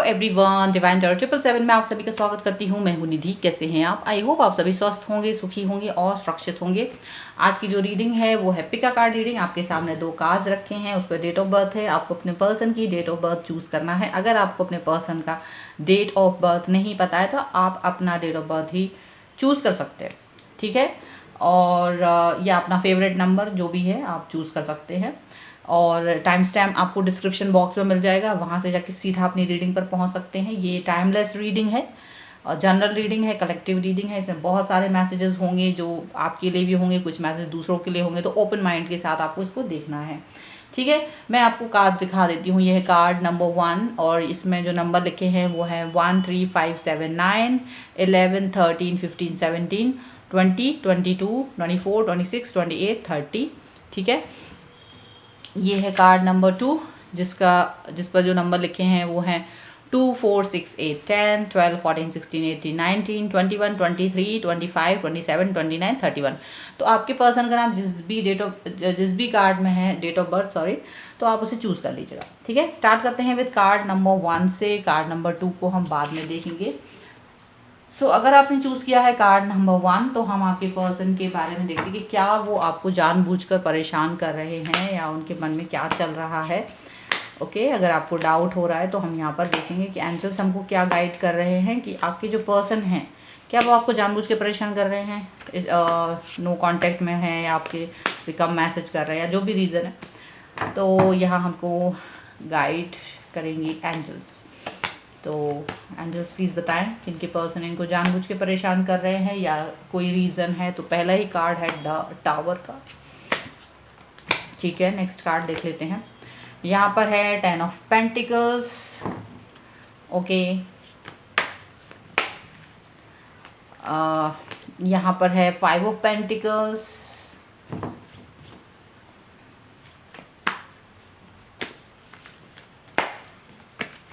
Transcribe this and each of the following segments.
Everyone, divine tarot 777 में आप सभी का स्वागत करती हूँ। मैं हूँ निधि। कैसे हैं आप? आई होप आप सभी स्वस्थ होंगे, सुखी होंगे और सुरक्षित होंगे। आज की जो रीडिंग है वो है पिका कार्ड रीडिंग। आपके सामने 2 कार्ड्स रखे हैं, उस पर डेट ऑफ बर्थ है। आपको अपने पर्सन की डेट ऑफ बर्थ चूज़ करना है। अगर आपको अपने पर्सन का डेट ऑफ बर्थ नहीं पता है तो आप अपना डेट ऑफ बर्थ ही चूज़ कर सकते हैं, ठीक है। और या अपना फेवरेट नंबर जो भी है आप चूज़ कर सकते हैं। और टाइम स्टैम्प आपको डिस्क्रिप्शन बॉक्स में मिल जाएगा, वहाँ से जाके सीधा अपनी रीडिंग पर पहुँच सकते हैं। ये टाइमलेस रीडिंग है, जनरल रीडिंग है, कलेक्टिव रीडिंग है। इसमें बहुत सारे मैसेजेस होंगे जो आपके लिए भी होंगे, कुछ मैसेज दूसरों के लिए होंगे। तो ओपन माइंड के साथ आपको इसको देखना है, ठीक है। मैं आपको कार्ड दिखा देती हूँ। ये है कार्ड नंबर 1 और इसमें जो नंबर लिखे हैं वो है 1 3 5 7 9 11 13 15 17 20 22 24 26 28 30, ठीक है। ये है कार्ड नंबर 2 जिस पर जो नंबर लिखे हैं वो हैं 2 4 6 8 10 12 14 16 18 19 21 23 25 27 29 31। तो आपके पर्सन का नाम जिस भी कार्ड में है डेट ऑफ बर्थ तो आप उसे चूज़ कर लीजिएगा, ठीक है। स्टार्ट करते हैं विद कार्ड नंबर 1 से। कार्ड नंबर 2 को हम बाद में देखेंगे। अगर आपने चूज़ किया है कार्ड नंबर 1 तो हम आपके पर्सन के बारे में देखते हैं कि क्या वो आपको जानबूझकर परेशान कर रहे हैं या उनके मन में क्या चल रहा है। ओके, अगर आपको डाउट हो रहा है तो हम यहाँ पर देखेंगे कि एंजल्स हमको क्या गाइड कर रहे हैं कि आपके जो पर्सन हैं क्या वो आपको जानबूझ के परेशान कर रहे हैं, नो कांटेक्ट में है या आपके कम मैसेज कर रहे हैं या जो भी रीज़न है। तो यहाँ हमको गाइड करेंगी एंजल्स। तो एंजल्स प्लीज़ बताएं कि इनके पर्सन इनको जानबूझ के परेशान कर रहे हैं या कोई रीज़न है। तो पहला ही कार्ड है टावर का, ठीक है। नेक्स्ट कार्ड देख लेते हैं। यहाँ पर है 10 ऑफ पेंटिकल्स, ओके। यहाँ पर है 5 ऑफ पेंटिकल्स,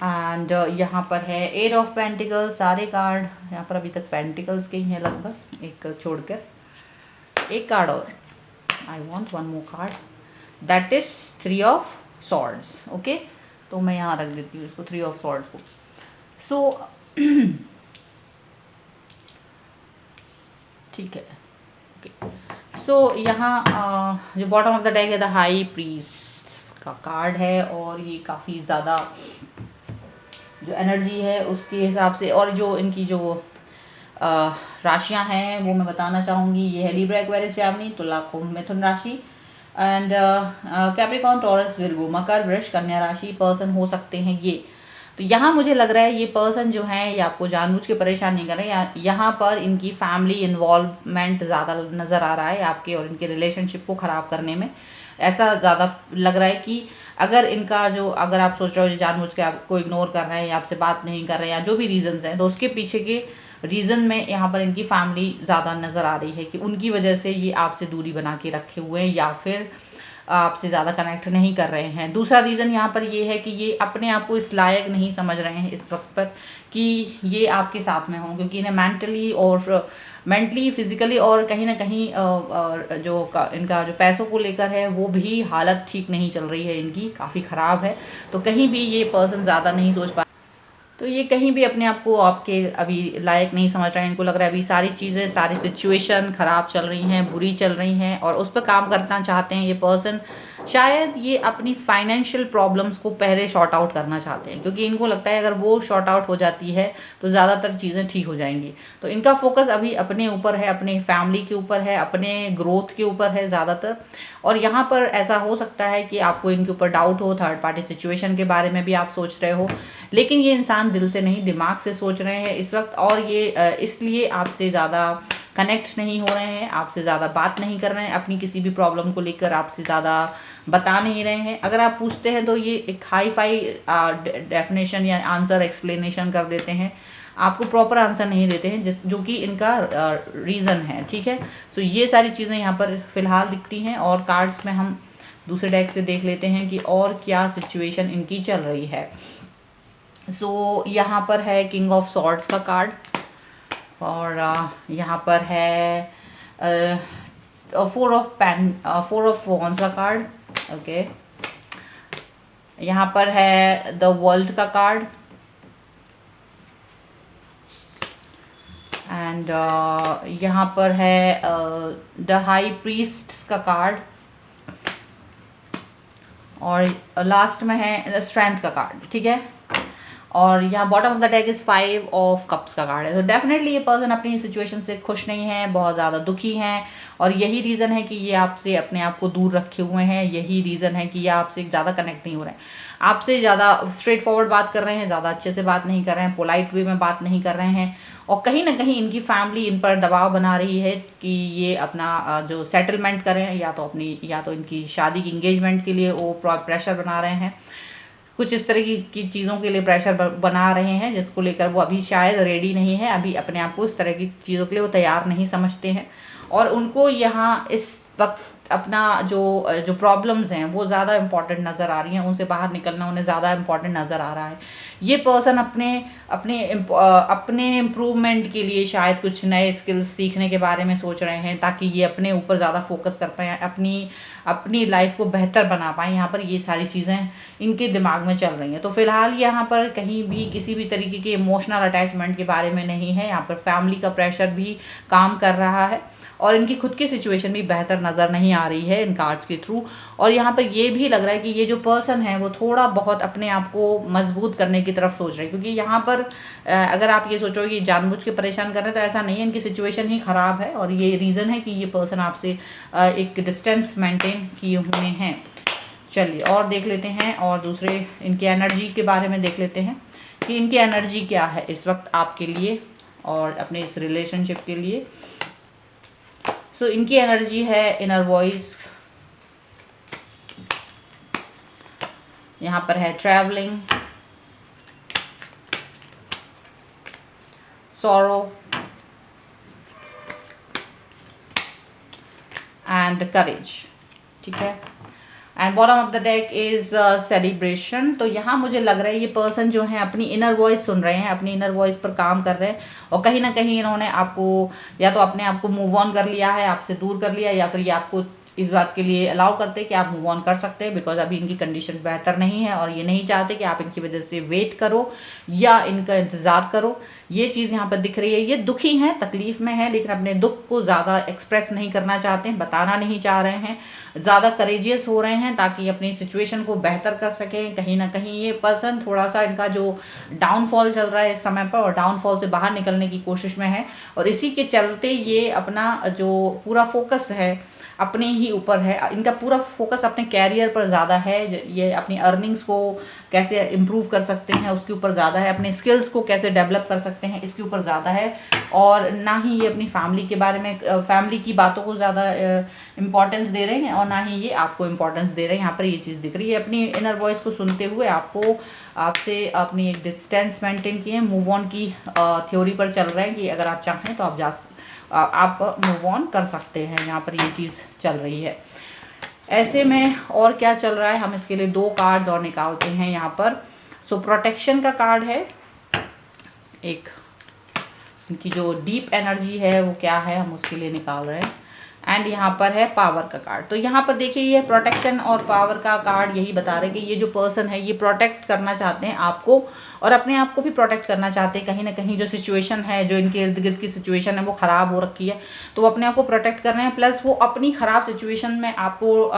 एंड यहाँ पर है 8 ऑफ पेंटिकल्स। सारे कार्ड यहाँ पर अभी तक पेंटिकल्स के ही हैं, लगभग एक छोड़कर। एक कार्ड और, I want 1 more card, that is 3 of swords, okay. तो मैं यहाँ रख देती हूँ इसको, 3 ऑफ सॉर्ड्स को। ठीक है, ओके। यहाँ जो बॉटम ऑफ द डेक है द हाई प्रीस्ट का कार्ड है और ये काफ़ी ज़्यादा जो एनर्जी है उसके हिसाब से, और जो इनकी जो राशियां हैं वो मैं बताना चाहूँगी। ये है लिब्रा, एक्वेरियस, जामिनी, तुला, कुंभ, मिथुन राशि एंड कैप्रिकॉर्न, टॉरस, विर्गो, मकर, वृष, कन्या राशि पर्सन हो सकते हैं ये। तो यहाँ मुझे लग रहा है ये पर्सन जो है ये आपको जानबूझ के परेशान नहीं कर रहे हैं। यहाँ पर इनकी फैमिली इन्वॉल्वमेंट ज़्यादा नज़र आ रहा है आपके और इनके रिलेशनशिप को ख़राब करने में। ऐसा ज़्यादा लग रहा है कि अगर आप सोच रहे हो जानबूझ के आपको इग्नोर कर रहे हैं या आपसे बात नहीं कर रहे हैं या जो भी रीज़न्स हैं, तो उसके पीछे के रीज़न में यहाँ पर इनकी फैमिली ज़्यादा नज़र आ रही है कि उनकी वजह से ये आपसे दूरी बना के रखे हुए हैं या फिर आपसे ज़्यादा कनेक्ट नहीं कर रहे हैं। दूसरा रीज़न यहाँ पर ये है कि ये अपने आप को इस लायक नहीं समझ रहे हैं इस वक्त पर कि ये आपके साथ में हों, क्योंकि इन्हें मेंटली फिजिकली और कहीं ना कहीं इनका जो पैसों को लेकर है वो भी हालत ठीक नहीं चल रही है, इनकी काफ़ी ख़राब है। तो कहीं भी ये पर्सन ज़्यादा नहीं सोच पा, तो ये कहीं भी अपने आप को आपके अभी लायक नहीं समझ रहे हैं। इनको लग रहा है अभी सारी चीज़ें, सारी सिचुएशन ख़राब चल रही हैं, बुरी चल रही हैं और उस पर काम करना चाहते हैं ये पर्सन। शायद ये अपनी फाइनेंशियल प्रॉब्लम्स को पहले शॉर्ट आउट करना चाहते हैं, क्योंकि इनको लगता है अगर वो शॉर्ट आउट हो जाती है तो ज़्यादातर चीज़ें ठीक हो जाएंगी। तो इनका फोकस अभी अपने ऊपर है, अपने फैमिली के ऊपर है, अपने ग्रोथ के ऊपर है ज़्यादातर। और यहाँ पर ऐसा हो सकता है कि आपको इनके ऊपर डाउट हो, थर्ड पार्टी सिचुएशन के बारे में भी आप सोच रहे हो, लेकिन ये इंसान दिल से नहीं दिमाग से सोच रहे हैं इस वक्त। और ये इसलिए आपसे ज़्यादा कनेक्ट नहीं हो रहे हैं, आपसे ज़्यादा बात नहीं कर रहे हैं, अपनी किसी भी प्रॉब्लम को लेकर आपसे ज़्यादा बता नहीं रहे हैं। अगर आप पूछते हैं तो ये एक हाई फाई डेफिनेशन या आंसर एक्सप्लेनेशन कर देते हैं, आपको प्रॉपर आंसर नहीं देते हैं, जो कि इनका रीज़न है, ठीक है। ये सारी चीज़ें यहाँ पर फ़िलहाल दिखती हैं और कार्ड्स में हम दूसरे डेक से देख लेते हैं कि और क्या सिचुएशन इनकी चल रही है। यहाँ पर है किंग ऑफ सॉर्ड्स का कार्ड और यहाँ पर है 4 ऑफ वॉन्ड्स का कार्ड, ओके। यहाँ पर है द वर्ल्ड का कार्ड एंड यहाँ पर है द हाई प्रीस्ट का कार्ड, और लास्ट में है स्ट्रेंथ का कार्ड, ठीक है। और यहाँ bottom of the deck is 5 of cups का कार्ड है। तो डेफिनेटली ये पर्सन अपनी सिचुएशन से खुश नहीं है, बहुत ज़्यादा दुखी हैं, और यही रीज़न है कि ये आपसे अपने आप को दूर रखे हुए हैं। यही रीज़न है कि ये आपसे ज़्यादा कनेक्ट नहीं हो रहे हैं, आपसे ज़्यादा स्ट्रेट फॉरवर्ड बात कर रहे हैं, ज़्यादा अच्छे से बात नहीं कर रहे हैं, पोलाइट वे में बात नहीं कर रहे हैं, और कहीं ना कहीं इनकी फैमिली इन पर दबाव बना रही है कि ये अपना जो सेटलमेंट करें, या तो इनकी शादी की इंगेजमेंट के लिए वो प्रेशर बना रहे हैं, कुछ इस तरह की चीज़ों के लिए प्रेशर बना रहे हैं, जिसको लेकर वो अभी शायद रेडी नहीं है, अभी अपने आप को इस तरह की चीज़ों के लिए वो तैयार नहीं समझते हैं। और उनको यहाँ इस वक्त अपना जो प्रॉब्लम्स हैं वो ज़्यादा इम्पॉर्टेंट नज़र आ रही हैं, उनसे बाहर निकलना उन्हें ज़्यादा इम्पॉर्टेंट नज़र आ रहा है। ये पर्सन अपने इम्प्रूवमेंट के लिए शायद कुछ नए स्किल्स सीखने के बारे में सोच रहे हैं, ताकि ये अपने ऊपर ज़्यादा फोकस कर पाएँ, अपनी लाइफ को बेहतर बना पाएँ। यहाँ पर ये सारी चीज़ें इनके दिमाग में चल रही हैं। तो फिलहाल यहाँ पर कहीं भी किसी भी तरीके के इमोशनल अटैचमेंट के बारे में नहीं है। यहाँ पर फैमिली का प्रेशर भी काम कर रहा है, और इनकी खुद की सिचुएशन भी बेहतर नज़र नहीं आ रही है इन कार्ड्स के थ्रू। और यहाँ पर ये भी लग रहा है कि ये जो पर्सन है वो थोड़ा बहुत अपने आप को मजबूत करने की तरफ सोच रहे हैं, क्योंकि यहाँ पर अगर आप ये सोचो कि जानबूझ के परेशान कर रहे हैं, तो ऐसा नहीं है, इनकी सिचुएशन ही ख़राब है, और ये रीज़न है कि ये पर्सन आपसे एक डिस्टेंस मेंटेन किए हुए हैं। चलिए और देख लेते हैं, और दूसरे इनकी एनर्जी के बारे में देख लेते हैं कि इनकी एनर्जी क्या है इस वक्त आपके लिए और अपने इस रिलेशनशिप के लिए। सो इनकी एनर्जी है इनर वॉइस, यहाँ पर है ट्रैवलिंग, सॉरो एंड करेज, ठीक है। And bottom of the deck is celebration. तो यहाँ मुझे लग रहा है ये पर्सन जो है अपनी इनर वॉइस सुन रहे हैं, अपनी इनर वॉइस पर काम कर रहे हैं, और कहीं ना कहीं इन्होंने आपको या तो अपने आप को मूव ऑन कर लिया है, आपसे दूर कर लिया, या फिर ये आपको इस बात के लिए अलाउ करते हैं कि आप मूव ऑन कर सकते हैं, बिकॉज अभी इनकी कंडीशन बेहतर नहीं है, और ये नहीं चाहते कि आप इनकी वजह से वेट करो या इनका इंतज़ार करो। ये चीज़ यहाँ पर दिख रही है। ये दुखी हैं, तकलीफ में है, लेकिन अपने दुख को ज़्यादा एक्सप्रेस नहीं करना चाहते हैं, बताना नहीं चाह रहे हैं, ज़्यादा करेजियस हो रहे हैं ताकि अपनी सिचुएशन को बेहतर कर सकें। कहीं ना कहीं ये पर्सन थोड़ा सा, इनका जो डाउनफॉल चल रहा है इस समय पर, और डाउनफॉल से बाहर निकलने की कोशिश में है, और इसी के चलते ये अपना जो पूरा फोकस है अपने ही ऊपर है। इनका पूरा फोकस अपने कैरियर पर ज़्यादा है, ये अपनी अर्निंग्स को कैसे इम्प्रूव कर सकते हैं उसके ऊपर ज़्यादा है, अपने स्किल्स को कैसे डेवलप कर सकते हैं इसके ऊपर ज़्यादा है, और ना ही ये अपनी फैमिली के बारे में, फैमिली की बातों को ज़्यादा इम्पोर्टेंस दे रहे हैं, और ना ही ये आपको इम्पोर्टेंस दे रहे हैं। यहाँ पर ये चीज़ दिख रही है, अपनी इनर वॉइस को सुनते हुए आपसे अपनी एक डिस्टेंस मेंटेन किए, मूव ऑन की थ्योरी पर चल रहे हैं कि अगर आप चाहें तो आप मूव ऑन कर सकते हैं। यहाँ पर ये चीज़ चल रही है। ऐसे में और क्या चल रहा है, हम इसके लिए 2 कार्ड्स और निकालते हैं यहाँ पर। सो प्रोटेक्शन का कार्ड है एक, इनकी जो डीप एनर्जी है वो क्या है हम उसके लिए निकाल रहे हैं। एंड यहाँ पर है पावर का कार्ड। तो यहाँ पर देखिए ये प्रोटेक्शन और पावर का कार्ड यही बता रहे हैं कि ये जो पर्सन है ये प्रोटेक्ट करना चाहते हैं आपको, और अपने आप को भी प्रोटेक्ट करना चाहते हैं। कहीं ना कहीं जो सिचुएशन है, जो इनके इर्द गिर्द की सिचुएशन है वो ख़राब हो रखी है, तो वो अपने आप को प्रोटेक्ट कर रहे हैं, प्लस वो अपनी ख़राब सिचुएशन में आपको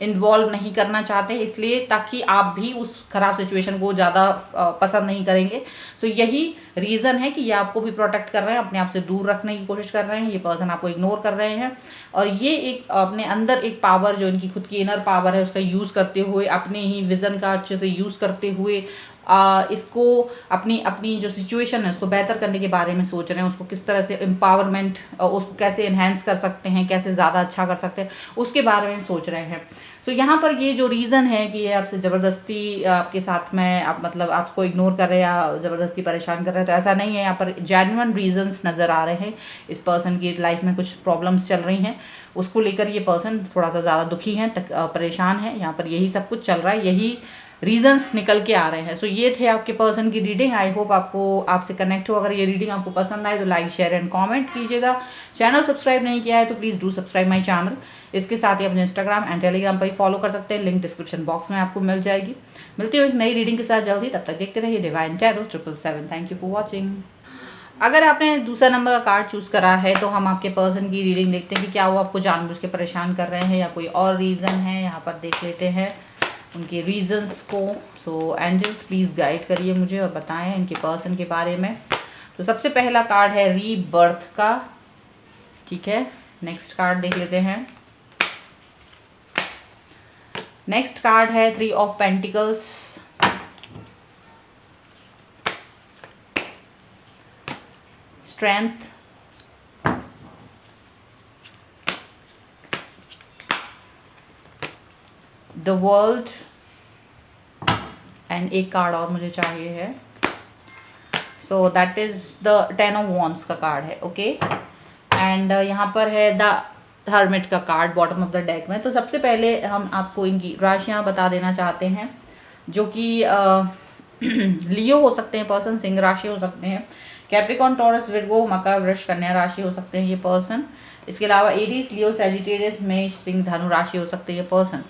इन्वॉल्व नहीं करना चाहते, इसलिए ताकि आप भी उस ख़राब सिचुएशन को ज़्यादा पसंद नहीं करेंगे। तो यही रीज़न है कि ये आपको भी प्रोटेक्ट कर रहे हैं, अपने आप से दूर रखने की कोशिश कर रहे हैं, ये पर्सन आपको इग्नोर कर रहे हैं, और ये एक अपने अंदर एक पावर जो इनकी खुद की इनर पावर है उसका यूज़ करते हुए, अपने ही विज़न का अच्छे से यूज़ करते हुए इसको अपनी जो सिचुएशन है उसको बेहतर करने के बारे में सोच रहे हैं, उसको किस तरह से एम्पावरमेंट, उसको कैसे इन्हेंस कर सकते हैं, कैसे ज़्यादा अच्छा कर सकते हैं उसके बारे में सोच रहे हैं। सो यहाँ पर ये जो रीज़न है कि ये आपसे ज़बरदस्ती आपके साथ में मतलब आपको इग्नोर कर रहे हैं या ज़बरदस्ती परेशान कर रहे हैं, तो ऐसा नहीं है। यहाँ पर जेन्युइन रीजंस नज़र आ रहे हैं। इस पर्सन की लाइफ में कुछ प्रॉब्लम्स चल रही हैं, उसको लेकर ये पर्सन थोड़ा सा ज़्यादा दुखी हैं, परेशान है। यहाँ पर यही सब कुछ चल रहा है, यही रीजंस निकल के आ रहे हैं। सो ये थे आपके पर्सन की रीडिंग। आई होप आपसे कनेक्ट हो। अगर ये रीडिंग आपको पसंद आए तो लाइक, शेयर एंड कमेंट कीजिएगा। चैनल सब्सक्राइब नहीं किया है तो please do subscribe my channel. इसके साथ ही अपने इंस्टाग्राम एंड टेलीग्राम पर ही फॉलो कर सकते हैं, लिंक डिस्क्रिप्शन बॉक्स में आपको मिल जाएगी। मिलती हूँ एक नई रीडिंग के साथ जल्दी, तब तक देखते रहिए divine tarot 777। Thank you for watching. अगर आपने दूसरा नंबर का कार्ड चूज़ करा है तो हम आपके पर्सन की रीडिंग देखते हैं कि क्या वो आपको जानबूझ के परेशान कर रहे हैं या कोई और रीज़न है। यहाँ पर देख लेते हैं उनके रीजंस को। सो एंजल्स प्लीज़ गाइड करिए मुझे और बताएं इनके पर्सन के बारे में। तो सबसे पहला कार्ड है रीबर्थ का, ठीक है। नेक्स्ट कार्ड देख लेते हैं। नेक्स्ट कार्ड है 3 of pentacles, strength, the world and एक कार्ड और मुझे चाहिए है। So that is the 10 of wands का कार्ड है, ओके। एंड यहाँ पर है द हर्मिट का card bottom of the deck में। तो सबसे पहले हम आपको इनकी राशियाँ बता देना चाहते हैं, जो कि लियो हो सकते हैं पर्सन, सिंह राशि हो सकते हैं, कैप्रिकॉन, टॉरस, विर्गो, मकर, वृष, कन्या राशि हो सकते हैं ये पर्सन। इसके अलावा एरीज, लियो, सैजिटेरियस, मेष, सिंह, धनु राशि हो सकते हैं ये पर्सन।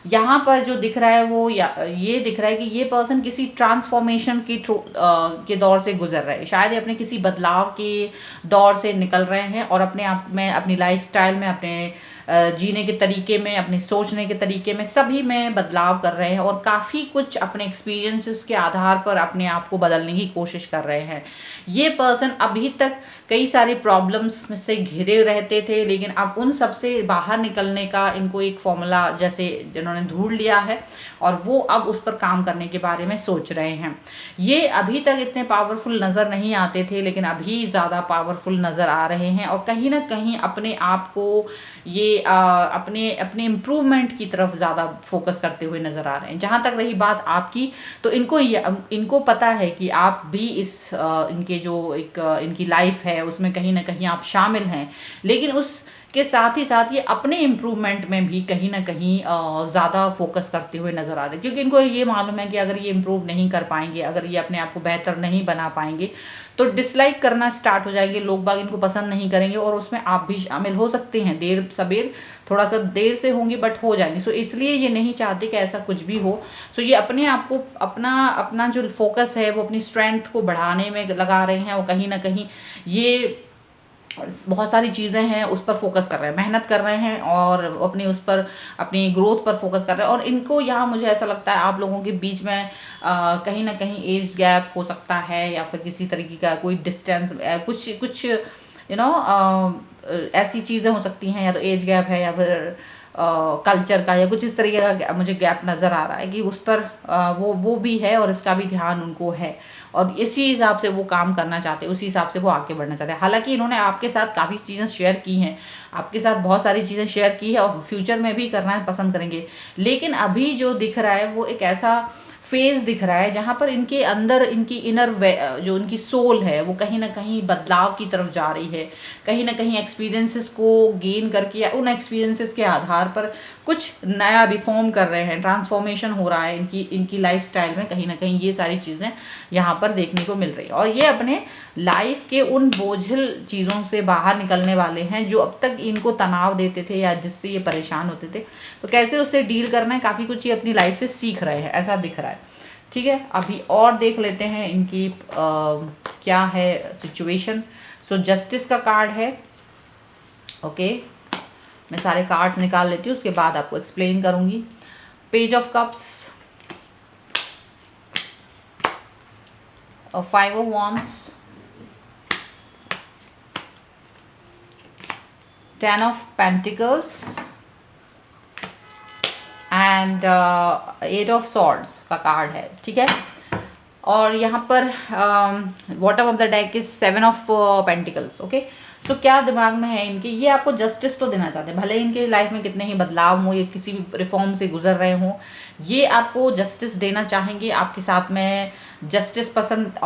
यहाँ पर जो दिख रहा है वो ये दिख रहा है कि ये पर्सन किसी ट्रांसफॉर्मेशन के दौर से गुजर रहे हैं। शायद ये अपने किसी बदलाव के दौर से निकल रहे हैं और अपने आप में, अपनी लाइफस्टाइल में, अपने जीने के तरीके में, अपने सोचने के तरीके में, सभी में बदलाव कर रहे हैं और काफ़ी कुछ अपने एक्सपीरियंसेस के आधार पर अपने आप को बदलने की कोशिश कर रहे हैं। ये पर्सन अभी तक कई सारी प्रॉब्लम्स से घिरे रहते थे, लेकिन अब उन सब से बाहर निकलने का इनको एक फॉर्मूला जैसे जिन्होंने ढूंढ लिया है और वो अब उस पर काम करने के बारे में सोच रहे हैं। ये अभी तक इतने पावरफुल नज़र नहीं आते थे, लेकिन अभी ज़्यादा पावरफुल नज़र आ रहे हैं और कहीं ना कहीं अपने आप को ये अपने इम्प्रूवमेंट की तरफ ज़्यादा फोकस करते हुए नज़र आ रहे हैं। जहाँ तक रही बात आपकी, तो इनको पता है कि आप भी इस इनके जो एक इनकी लाइफ है उसमें कहीं ना कहीं आप शामिल हैं, लेकिन उसके साथ ही साथ ये अपने इम्प्रूवमेंट में भी कहीं ना कहीं ज़्यादा फोकस करते हुए नज़र आ रहे हैं, क्योंकि इनको ये मालूम है कि अगर ये इम्प्रूव नहीं कर पाएंगे, अगर ये अपने आप को बेहतर नहीं बना पाएंगे तो डिसलाइक करना स्टार्ट हो जाएंगे, लोग बाग इनको पसंद नहीं करेंगे और उसमें आप भी शामिल हो सकते हैं। देर सबेर, थोड़ा सा देर से होंगी बट हो जाएंगे। सो इसलिए ये नहीं चाहते कि ऐसा कुछ भी हो। सो ये अपने आप को अपना जो फोकस है वो अपनी स्ट्रेंथ को बढ़ाने में लगा रहे हैं और कहीं ना कहीं ये बहुत सारी चीज़ें हैं उस पर फोकस कर रहे हैं, मेहनत कर रहे हैं और अपनी उस पर अपनी ग्रोथ पर फोकस कर रहे हैं। और इनको यहाँ मुझे ऐसा लगता है आप लोगों के बीच में कहीं ना कहीं एज गैप हो सकता है या फिर किसी तरीके का कोई डिस्टेंस, कुछ ऐसी चीज़ें हो सकती हैं, या तो एज गैप है या फिर कल्चर का या कुछ इस तरीके का मुझे गैप नज़र आ रहा है कि उस पर वो भी है और इसका भी ध्यान उनको है और इसी हिसाब से वो काम करना चाहते हैं, उसी हिसाब से वो आगे बढ़ना चाहते हैं। हालांकि इन्होंने आपके साथ काफ़ी चीज़ें शेयर की हैं, आपके साथ बहुत सारी चीज़ें शेयर की है और फ्यूचर में भी करना पसंद करेंगे, लेकिन अभी जो दिख रहा है वो एक ऐसा फेज दिख रहा है जहाँ पर इनके अंदर इनकी इनर जो उनकी सोल है वो कहीं ना कहीं बदलाव की तरफ जा रही है। कहीं ना कहीं एक्सपीरियंसेस को गेन करके या उन एक्सपीरियंसेस के आधार पर कुछ नया रिफॉर्म कर रहे हैं, ट्रांसफॉर्मेशन हो रहा है इनकी लाइफस्टाइल में। कहीं ना कहीं ये सारी चीज़ें यहाँ पर देखने को मिल रही है और ये अपने लाइफ के उन बोझिल चीज़ों से बाहर निकलने वाले हैं जो अब तक इनको तनाव देते थे या जिससे ये परेशान होते थे। तो कैसे उससे डील करना है, काफ़ी कुछ ये अपनी लाइफ से सीख रहे हैं, ऐसा दिख रहा है। ठीक है, अभी और देख लेते हैं इनकी क्या है सिचुएशन। सो जस्टिस का कार्ड है, ओके। मैं सारे कार्ड्स निकाल लेती हूँ, उसके बाद आपको एक्सप्लेन करूँगी। Page of cups, 5 of wands, 10 of pentacles and 8 of swords का कार्ड है, ठीक है। और यहाँ पर bottom of the deck is 7 of pentacles, okay. तो क्या दिमाग में है इनके, ये आपको जस्टिस तो देना चाहते हैं, भले इनके लाइफ में कितने ही बदलाव हो, ये किसी भी रिफॉर्म से गुजर रहे हों, ये आपको जस्टिस देना चाहेंगे, आपके साथ में जस्टिस पसंद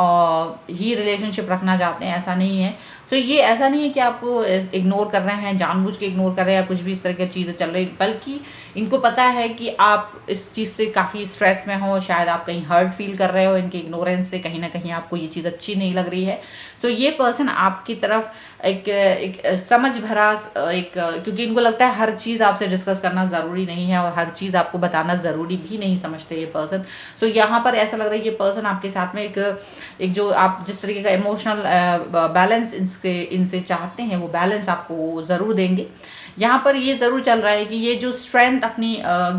ही रिलेशनशिप रखना चाहते हैं, ऐसा नहीं है। सो ये ऐसा नहीं है कि आपको इग्नोर कर रहे हैं, जानबूझ के इग्नोर कर रहे हैं या कुछ भी इस तरह की चीज़ें चल रही, बल्कि इनको पता है कि आप इस चीज़ से काफ़ी स्ट्रेस में हो, शायद आप कहीं हर्ट फील कर रहे हो इनके इग्नोरेंस से, कहीं ना कहीं आपको ये चीज़ अच्छी नहीं लग रही है। सो ये पर्सन आपकी तरफ एक एक समझ भरा एक, क्योंकि इनको लगता है हर चीज़ आपसे डिस्कस करना ज़रूरी नहीं है और हर चीज़ आपको बताना ज़रूरी भी नहीं समझते ये पर्सन। सो यहाँ पर ऐसा लग रहा है ये पर्सन आपके साथ में एक जो आप जिस तरीके का इमोशनल बैलेंस इनसे चाहते हैं वो बैलेंस आपको ज़रूर देंगे। यहाँ पर ये ज़रूर चल रहा है कि ये जो स्ट्रेंथ अपनी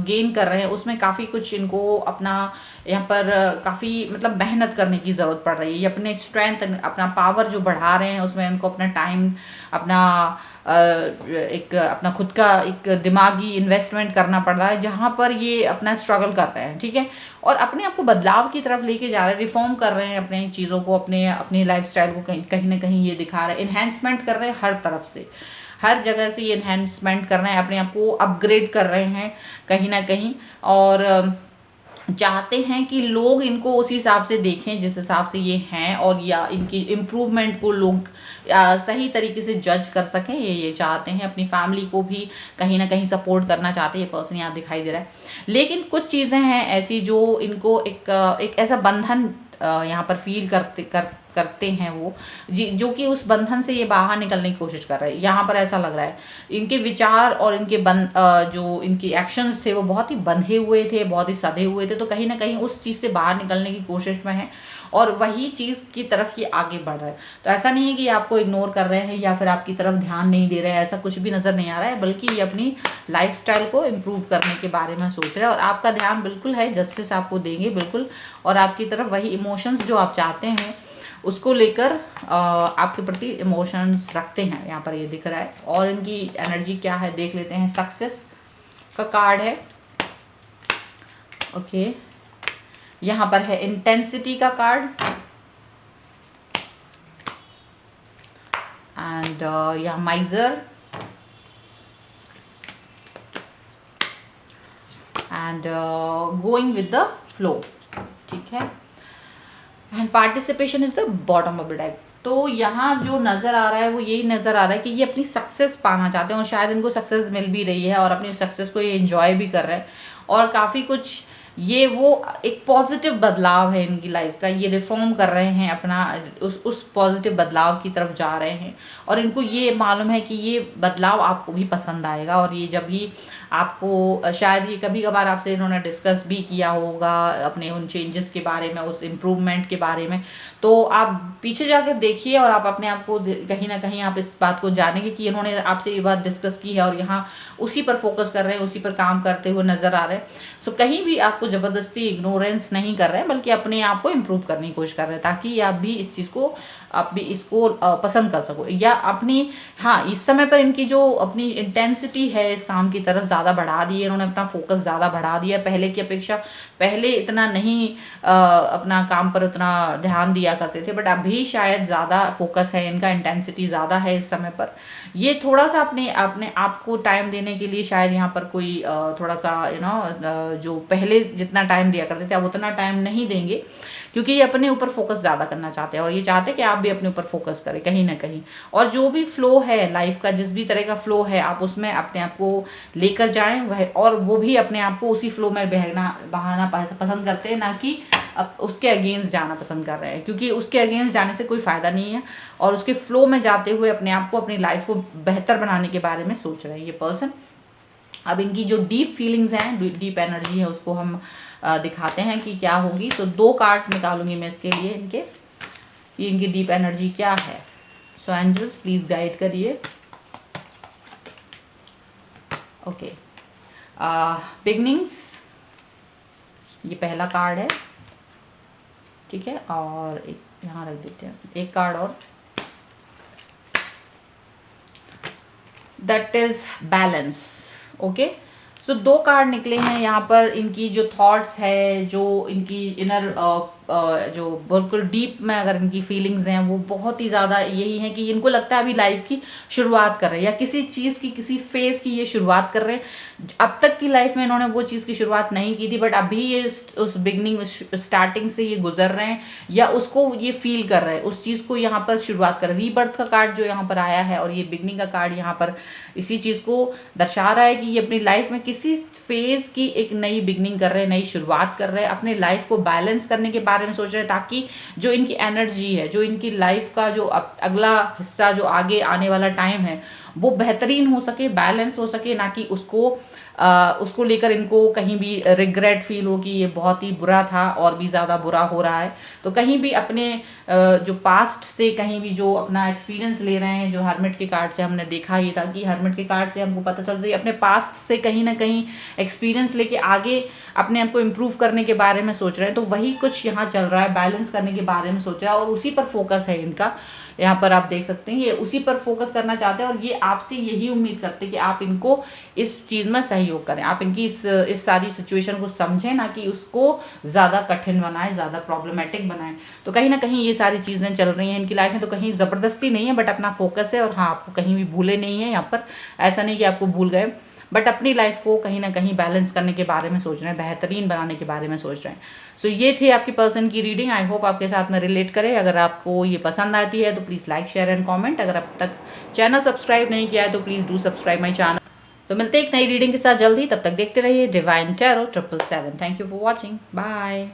गेन कर रहे हैं उसमें काफ़ी कुछ इनको अपना यहाँ पर काफ़ी मतलब मेहनत करने की ज़रूरत पड़ रही है। ये अपने स्ट्रेंथ अपना पावर जो बढ़ा रहे हैं उसमें इनको अपना टाइम अपना एक अपना खुद का एक दिमागी इन्वेस्टमेंट करना पड़ रहा है, जहाँ पर ये अपना स्ट्रगल कर रहे हैं, ठीक है। और अपने आप को बदलाव की तरफ लेके जा रहे हैं, रिफॉर्म कर रहे हैं अपने चीज़ों को, अपनी लाइफस्टाइल को कहीं ना कहीं ये दिखा रहे हैं, इन्हेंसमेंट कर रहे हैं हर तरफ से, हर जगह से ये इन्हेंसमेंट कर रहे हैं, अपने आप को अपग्रेड कर रहे हैं कहीं ना कहीं। और चाहते हैं कि लोग इनको उसी हिसाब से देखें जिस हिसाब से ये हैं, और या इनकी इम्प्रूवमेंट को लोग सही तरीके से जज कर सकें। ये चाहते हैं, अपनी फैमिली को भी कहीं ना कहीं सपोर्ट करना चाहते हैं। ये पर्सन यहाँ दिखाई दे रहा है। लेकिन कुछ चीज़ें हैं ऐसी जो इनको एक ऐसा बंधन यहाँ पर फील करते हैं वो, जो कि उस बंधन से ये बाहर निकलने की कोशिश कर रहे हैं। यहाँ पर ऐसा लग रहा है इनके विचार और इनके जो इनकी एक्शंस थे वो बहुत ही बंधे हुए थे, बहुत ही सधे हुए थे। तो कहीं ना कहीं उस चीज़ से बाहर निकलने की कोशिश में है और वही चीज़ की तरफ ये आगे बढ़ रहा है। तो ऐसा नहीं है कि आपको इग्नोर कर रहे हैं या फिर आपकी तरफ ध्यान नहीं दे रहे हैं, ऐसा कुछ भी नज़र नहीं आ रहा है, बल्कि ये अपनी लाइफस्टाइल को इम्प्रूव करने के बारे में सोच रहे हैं। और आपका ध्यान बिल्कुल है, जस्टिस आपको देंगे बिल्कुल, और आपकी तरफ वही इमोशंस जो आप चाहते हैं उसको लेकर आपके प्रति इमोशंस रखते हैं, यहाँ पर ये दिख रहा है। और इनकी एनर्जी क्या है देख लेते हैं। सक्सेस का कार्ड है, ओके। यहाँ पर है इंटेंसिटी का कार्ड, एंड यहाँ माइजर, and going with the flow, ठीक है। And participation is the bottom of the deck. तो यहाँ जो नज़र आ रहा है वो यही नज़र आ रहा है कि ये अपनी सक्सेस पाना चाहते हैं, और शायद इनको सक्सेस मिल भी रही है और अपनी सक्सेस को ये एंजॉय भी कर रहे हैं। और काफ़ी कुछ ये वो एक पॉजिटिव बदलाव है इनकी लाइफ का, ये रिफॉर्म कर रहे हैं अपना, उस पॉजिटिव बदलाव की तरफ जा रहे हैं। और इनको ये मालूम है कि ये बदलाव आपको भी पसंद आएगा, और ये जब भी आपको शायद ये कभी कभार आपसे इन्होंने डिस्कस भी किया होगा अपने उन चेंजेस के बारे में, उस इम्प्रूवमेंट के बारे में। तो आप पीछे जाकर देखिए और आप अपने आप को कहीं ना कहीं आप इस बात को जानेंगे कि इन्होंने आपसे ये बात डिस्कस की है और यहाँ उसी पर फोकस कर रहे हैं, उसी पर काम करते हुए नज़र आ रहे हैं। सो कहीं भी आपको ज़बरदस्ती इग्नोरेंस नहीं कर रहे हैं, बल्कि अपने आप को इम्प्रूव करने की कोशिश कर रहे हैं, ताकि आप भी इस चीज़ को आप भी इसको पसंद कर सको, या अपनी हाँ इस समय पर इनकी जो अपनी इंटेंसिटी है इस काम की तरफ ज़्यादा बढ़ा दी है, इन्होंने अपना फोकस ज़्यादा बढ़ा दिया है पहले की अपेक्षा। पहले इतना नहीं अपना काम पर उतना ध्यान दिया करते थे, बट अभी शायद ज़्यादा फोकस है इनका, इंटेंसिटी ज़्यादा है इस समय पर। ये थोड़ा सा अपने आप को टाइम देने के लिए शायद यहाँ पर कोई थोड़ा सा जो पहले जितना टाइम दिया करते थे अब उतना टाइम नहीं देंगे, क्योंकि ये अपने ऊपर फोकस ज़्यादा करना चाहते हैं और ये चाहते हैं कि आप भी अपने ऊपर फोकस करें कहीं ना कहीं। और जो भी फ्लो है लाइफ का, जिस भी तरह का फ्लो है, आप उसमें अपने आप को लेकर जाएं वह, और वो भी अपने आप को उसी फ्लो में बहाना पसंद करते हैं, ना कि अब उसके अगेंस्ट जाना पसंद कर रहे हैं, क्योंकि उसके अगेंस्ट जाने से कोई फ़ायदा नहीं है। और उसके फ्लो में जाते हुए अपने आप को, अपनी लाइफ को बेहतर बनाने के बारे में सोच रहे हैं ये पर्सन। अब इनकी जो डीप फीलिंग्स हैं, डीप एनर्जी है, उसको हम दिखाते हैं कि क्या होगी। तो 2 कार्ड्स निकालूंगी मैं इसके लिए, इनकी डीप एनर्जी क्या है। सो एंजल्स प्लीज गाइड करिए। ओके, बिगनिंग्स, ये पहला कार्ड है, ठीक है। और एक यहाँ रख देते हैं, एक कार्ड और, that is balance. Okay, so 2 card निकले हैं यहाँ पर। इनकी जो थॉट्स है, जो इनकी इनर जो बिल्कुल डीप में अगर इनकी फीलिंग्स हैं वो बहुत ही ज़्यादा यही है कि इनको लगता है अभी लाइफ की शुरुआत कर रहे हैं, या किसी चीज़ की, किसी फेज़ की ये शुरुआत कर रहे हैं। अब तक की लाइफ में इन्होंने वो चीज़ की शुरुआत नहीं की थी, बट अभी ये उस बिगनिंग, स्टार्टिंग से ये गुजर रहे हैं, या उसको ये फील कर रहे हैं, उस चीज़ को यहाँ पर शुरुआत कर रहे हैं। रीबर्थ का कार्ड जो यहाँ पर आया है और ये बिगनिंग का कार्ड यहाँ पर इसी चीज़ को दर्शा रहा है कि ये अपनी लाइफ में किसी फेज़ की एक नई बिगनिंग कर रहे हैं, नई शुरुआत कर रहे हैं, अपने लाइफ को बैलेंस करने के बारे बारे में सोच रहे हैं, ताकि जो इनकी एनर्जी है, जो इनकी लाइफ का जो अगला हिस्सा, जो आगे आने वाला टाइम है, वो बेहतरीन हो सके, बैलेंस हो सके, ना कि उसको लेकर इनको कहीं भी रिग्रेट फील हो कि ये बहुत ही बुरा था और भी ज़्यादा बुरा हो रहा है। तो कहीं भी अपने जो पास्ट से कहीं भी जो अपना एक्सपीरियंस ले रहे हैं, जो हर्मिट के कार्ड से हमने देखा ही था कि हर्मिट के कार्ड से हमको पता चलता है अपने पास्ट से कहीं ना कहीं एक्सपीरियंस लेके आगे अपने आप को इम्प्रूव करने के बारे में सोच रहे हैं। तो वही कुछ यहाँ चल रहा है, बैलेंस करने के बारे में सोच रहा है और उसी पर फोकस है इनका। यहाँ पर आप देख सकते हैं ये उसी पर फोकस करना चाहते हैं और ये आपसे यही उम्मीद करते हैं कि आप इनको इस चीज़ में सहयोग करें, आप इनकी इस सारी सिचुएशन को समझें, ना कि उसको ज़्यादा कठिन बनाएं, ज़्यादा प्रॉब्लमेटिक बनाएं। तो कहीं ना कहीं ये सारी चीज़ें चल रही हैं इनकी लाइफ में। तो कहीं ज़बरदस्ती नहीं है, बट अपना फोकस है। और हाँ, आपको कहीं भी भूले नहीं है, यहाँ पर ऐसा नहीं कि आपको भूल गए, बट अपनी लाइफ को कहीं ना कहीं बैलेंस करने के बारे में सोच रहे हैं, बेहतरीन बनाने के बारे में सोच रहे हैं। सो ये थी आपकी पर्सन की रीडिंग। आई होप आपके साथ में रिलेट करे। अगर आपको ये पसंद आती है तो please like, share and comment. अगर अब तक चैनल सब्सक्राइब नहीं किया है तो please do subscribe my channel. तो मिलते हैं एक नई रीडिंग के साथ जल्दी, तब तक देखते रहिए divine tarot 777। Thank you for watching, bye.